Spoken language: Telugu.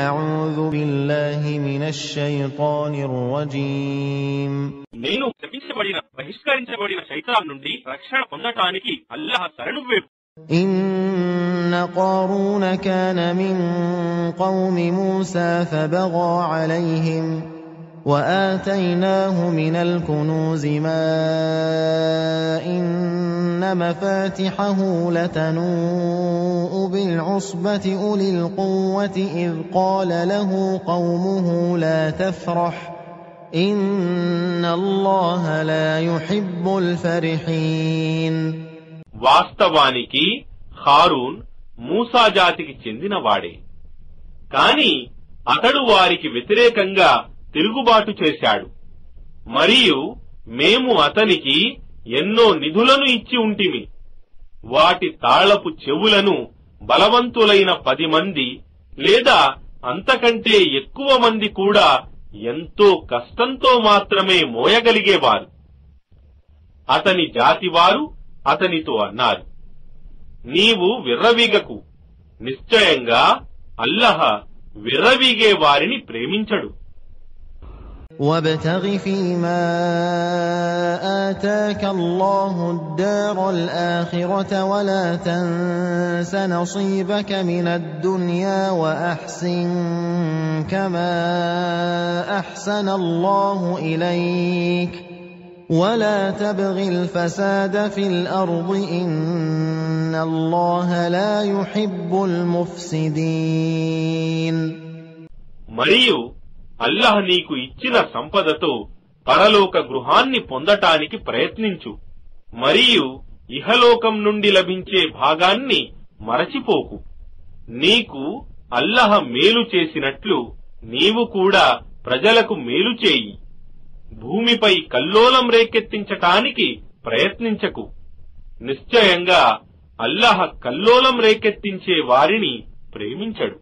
అఊజు బిల్లాహి మినష్ షైతానిర్ రజీమ్. నేను శపించబడిన బహిష్కరించబడిన శైతాన్ నుండి రక్షణ పొందటానికి అల్లాహ్ శరణు వేడు. إن قارون كان من قوم موسى فبغى عليهم وآتيناه من الكنوز ما إن مفاتحه لتنوء بالعصبة أولي القوة إذ قال له قومه لا تفرح إن الله لا يحب الفرحين. వాస్తవానికి హారూన్ మూసా జాతికి చెందినవాడే, కాని అతడు వారికి వ్యతిరేకంగా తిరుగుబాటు చేశాడు. మరియు మేము అతనికి ఎన్నో నిధులను ఇచ్చి ఉంటిమి. వాటి తాళపు చెవులను బలవంతులైన 10 మంది లేదా అంతకంటే ఎక్కువ మంది కూడా ఎంతో కష్టంతో మాత్రమే మోయగలిగేవారు. అతని జాతివారు అతనితో అన్నారు, నీవు విర్రవీగకు, నిశ్చయంగా అల్లాహ్ విర్రవీగే వారిని ప్రేమించడు. وابتغ فيما آتاك الله الدار الآخرة ولا تنس نصيبك من الدنيا وأحسن كما أحسن الله إليك ولا تبغ الفساد في الأرض إن الله لا يحب المفسدين. మరియు అల్లాహ్ నీకు ఇచ్చిన సంపదతో పరలోక గృహాన్ని పొందటానికి ప్రయత్నించు. మరియు ఇహలోకం నుండి లభించే భాగాన్ని మరచిపోకు. నీకు అల్లాహ్ మేలు చేసినట్లు నీవు కూడా ప్రజలకు మేలు చేయి. భూమిపై కల్లోలం రేకెత్తించటానికి ప్రయత్నించకు. నిశ్చయంగా అల్లాహ్ కల్లోలం రేకెత్తించే వారిని ప్రేమించడు.